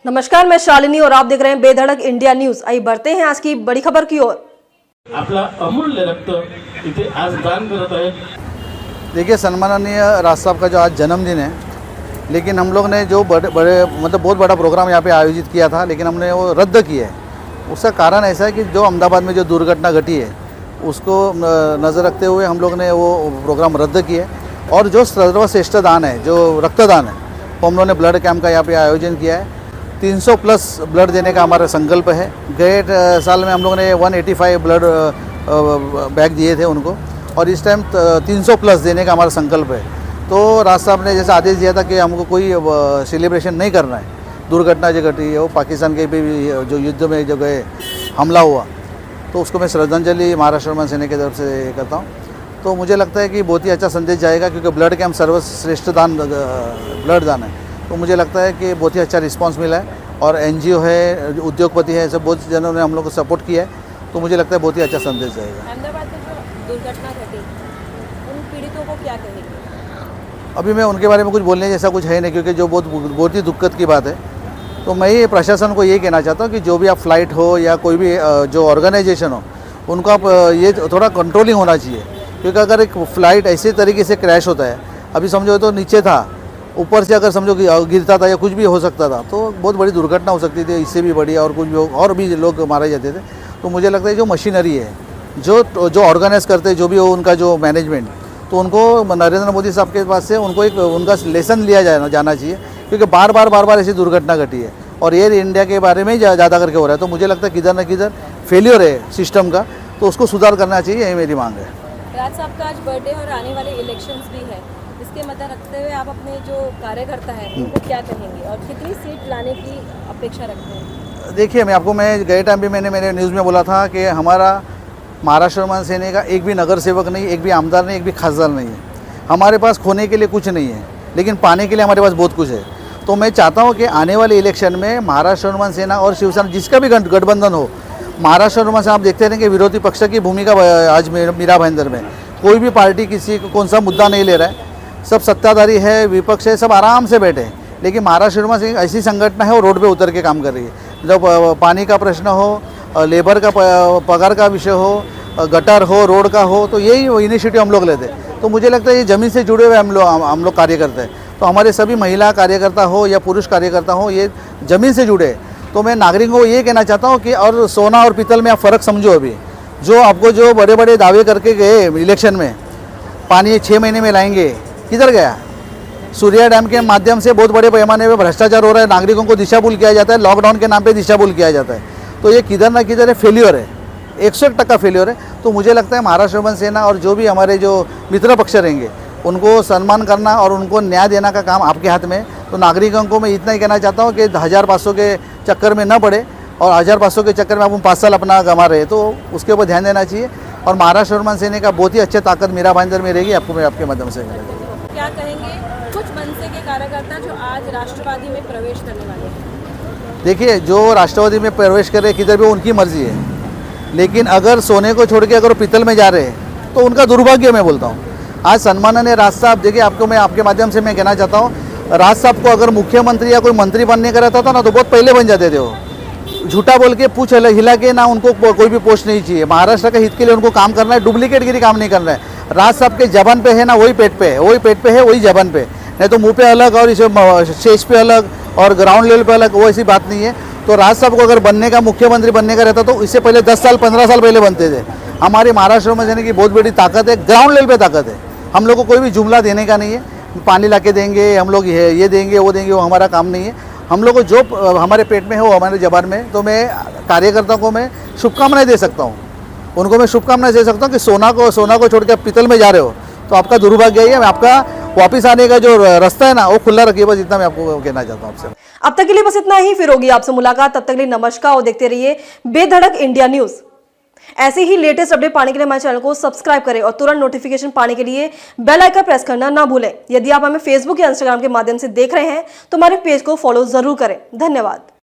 नमस्कार, मैं शालिनी और आप देख रहे हैं बेधड़क इंडिया न्यूज। आइए बढ़ते हैं आज की बड़ी खबर की ओर। आपला अमूल्य रक्त इथे आज दान करत आहे। देखिए, सम्माननीय राज साहब का जो आज जन्मदिन है, लेकिन हम लोग ने जो बड़े मतलब बहुत बड़ा प्रोग्राम यहाँ पे आयोजित किया था, लेकिन हमने वो रद्द किया है। उसका कारण ऐसा है कि जो अहमदाबाद में जो दुर्घटना घटी है उसको नज़र रखते हुए हम लोग ने वो प्रोग्राम रद्द किया है। और जो सर्वश्रेष्ठ दान है, जो रक्तदान है, वो हम लोगों ने ब्लड कैंप का यहाँ पे आयोजन किया है। 300 प्लस ब्लड देने का हमारा संकल्प है। गए साल में हम लोगों ने 185 ब्लड बैग दिए थे उनको, और इस टाइम 300 प्लस देने का हमारा संकल्प है। तो राज साहब ने जैसा आदेश दिया था कि हमको कोई सेलिब्रेशन नहीं करना है। दुर्घटना जो घटी है वो पाकिस्तान के भी जो युद्ध में जो गए हमला हुआ, तो उसको मैं श्रद्धांजलि महाराष्ट्र में सेना की तरफ से करता हूँ। तो मुझे लगता है कि बहुत ही अच्छा संदेश जाएगा, क्योंकि ब्लड कैंप सर्वश्रेष्ठ दान ब्लड दान है। तो मुझे लगता है कि बहुत ही अच्छा रिस्पांस मिला है, और एनजीओ है, उद्योगपति है, सब बहुत जनों ने हम लोग को सपोर्ट किया है। तो मुझे लगता है बहुत ही अच्छा संदेश जाएगा। अहमदाबाद में जो दुर्घटना घटी, उन पीड़ितों को क्या कहेंगे? अभी मैं उनके बारे में कुछ बोलने जैसा कुछ है नहीं, क्योंकि जो बहुत ही दुखद की बात है। तो मैं ये प्रशासन को ये कहना चाहता हूँ कि जो भी आप फ्लाइट हो या कोई भी जो ऑर्गेनाइजेशन हो, उनको आप ये थोड़ा कंट्रोलिंग होना चाहिए। क्योंकि अगर एक फ़्लाइट ऐसे तरीके से क्रैश होता है, अभी समझो तो नीचे था, ऊपर से अगर समझो कि गिरता था या कुछ भी हो सकता था, तो बहुत बड़ी दुर्घटना हो सकती थी, इससे भी बड़ी, और कुछ और भी लोग मारे जाते थे। तो मुझे लगता है जो मशीनरी है, जो ऑर्गेनाइज करते हैं, जो भी हो उनका जो मैनेजमेंट, तो उनको नरेंद्र मोदी साहब के पास से उनको एक उनका लेसन लिया जाना चाहिए। क्योंकि बार बार ऐसी दुर्घटना घटी है, और एयर इंडिया के बारे में ज़्यादा करके हो रहा है। तो मुझे लगता है किधर न किधर फेलियर है सिस्टम का, तो उसको सुधार करना चाहिए, यही मेरी मांग है। राज साहब का आज बर्थडे और आने वाले इलेक्शंस भी है, इसके मद्दे रखते हुए आप अपने जो कार्यकर्ता हैं उनको क्या कहेंगे और कितनी सीट लाने की अपेक्षा रखते हैं? देखिए, मैं गए टाइम भी मैंने मेरे न्यूज़ में बोला था कि हमारा महाराष्ट्र में सेना का एक भी नगर सेवक नहीं, एक भी आमदार नहीं, एक भी खासदार नहीं है। हमारे पास खोने के लिए कुछ नहीं है, लेकिन पाने के लिए हमारे पास बहुत कुछ है। तो मैं चाहता हूँ कि आने वाले इलेक्शन में महाराष्ट्र में सेना और शिवसेना जिसका भी गठबंधन हो, महाराष्ट्र में से आप देखते रहें कि विरोधी पक्ष की भूमिका आज मीरा भाईंदर में कोई भी पार्टी किसी को कौन सा मुद्दा नहीं ले रहा है। सब सत्ताधारी है, विपक्ष है, सब आराम से बैठे हैं। लेकिन महाराष्ट्र में ऐसी संगठन है वो रोड पे उतर के काम कर रही है। जब पानी का प्रश्न हो, लेबर का पगार का विषय हो, गटर हो, रोड का हो, तो यही इनिशिएटिव हम लोग लेते हैं। तो मुझे लगता है ये ज़मीन से जुड़े हुए हम लोग कार्य करते हैं। तो हमारे सभी महिला कार्यकर्ता हो या पुरुष कार्यकर्ता हो, ये ज़मीन से जुड़े। तो मैं नागरिकों को ये कहना चाहता हूँ कि और सोना और पीतल में आप फ़र्क समझो। अभी जो आपको जो बड़े बड़े दावे करके गए इलेक्शन में, पानी 6 महीने में लाएंगे, किधर गया? सूर्या डैम के माध्यम से बहुत बड़े पैमाने पर भ्रष्टाचार हो रहा है, नागरिकों को दिशाभूल किया जाता है, लॉकडाउन के नाम पे दिशाभूल किया जाता है। तो ये किधर ना किधर फेल्योर है, 101% फेल्योर है। तो मुझे लगता है महाराष्ट्र वन सेना और जो भी हमारे जो मित्र पक्ष रहेंगे, उनको सम्मान करना और उनको न्याय देना का काम आपके हाथ में है। तो नागरिकों को मैं इतना ही कहना चाहता हूँ कि 1500 के चक्कर में न पड़े, और 1500 के चक्कर में अपन 5 साल अपना गंवा रहे, तो उसके ऊपर ध्यान देना चाहिए। और महाराष्ट्र वन सेना का बहुत ही अच्छी ताकत मीरा भाईंदर में रहेगी, आपको मैं आपके माध्यम से मिलेगी। क्या कहेंगे कुछ मनसे के कार्यकर्ता जो आज राष्ट्रवादी में प्रवेश करने वाले हैं? देखिए, जो राष्ट्रवादी में प्रवेश कर रहे किधर भी उनकी मर्जी है, लेकिन अगर सोने को छोड़ के अगर पीतल में जा रहे हैं तो उनका दुर्भाग्य मैं बोलता हूँ। आज सम्माननीय राज साहब, देखिए आपको मैं आपके माध्यम से मैं कहना चाहता हूँ, राज साहब को अगर मुख्यमंत्री या कोई मंत्री बनने का रहता था ना, तो बहुत पहले बन जाते थे। वो झूठा बोल के पूछ हिला के ना, उनको कोई भी पोस्ट नहीं चाहिए। महाराष्ट्र के हित के लिए उनको काम करना है, डुप्लीकेट गिरी काम नहीं करना है। राज साहब के जबान पे है ना, वही पेट पे है, वही पेट पे है, वही जबान पे। नहीं तो मुंह पे अलग और इसे स्टेज पे अलग और ग्राउंड लेवल पे अलग, वो ऐसी बात नहीं है। तो राज साहब को अगर बनने का, मुख्यमंत्री बनने का रहता तो इससे पहले 10 साल 15 साल पहले बनते थे। हमारे महाराष्ट्र में सेना की बहुत बड़ी ताकत है, ग्राउंड लेवल पे ताकत है। हम लोग को कोई भी जुमला देने का नहीं है, पानी ला के देंगे, हम लोग ये देंगे वो देंगे, वो हमारा काम नहीं है। हम लोग को जो हमारे पेट में हो, हमारे जबान में। तो मैं कार्यकर्ताओं को मैं शुभकामनाएं दे सकता हूँ, उनको मैं शुभकामनाएं दे सकता हूँ कि सोना को छोड़ के आप पीतल में जा रहे हो तो आपका दुर्भाग्य ही है। आपका वापस आने का जो रास्ता है ना, वो खुला रखिए, बस इतना मैं आपको कहना चाहता हूँ आपसे। अब तक के लिए बस इतना ही, फिर होगी आपसे मुलाकात। तब तक के लिए नमस्कार और देखते रहिए बेधड़क इंडिया न्यूज। ऐसे ही लेटेस्ट अपडेट पाने के लिए हमारे चैनल को सब्सक्राइब करें और तुरंत नोटिफिकेशन पाने के लिए बेल आइकन प्रेस करना ना भूलें। यदि आप हमें फेसबुक या इंस्टाग्राम के माध्यम से देख रहे हैं तो हमारे पेज को फॉलो जरूर करें। धन्यवाद।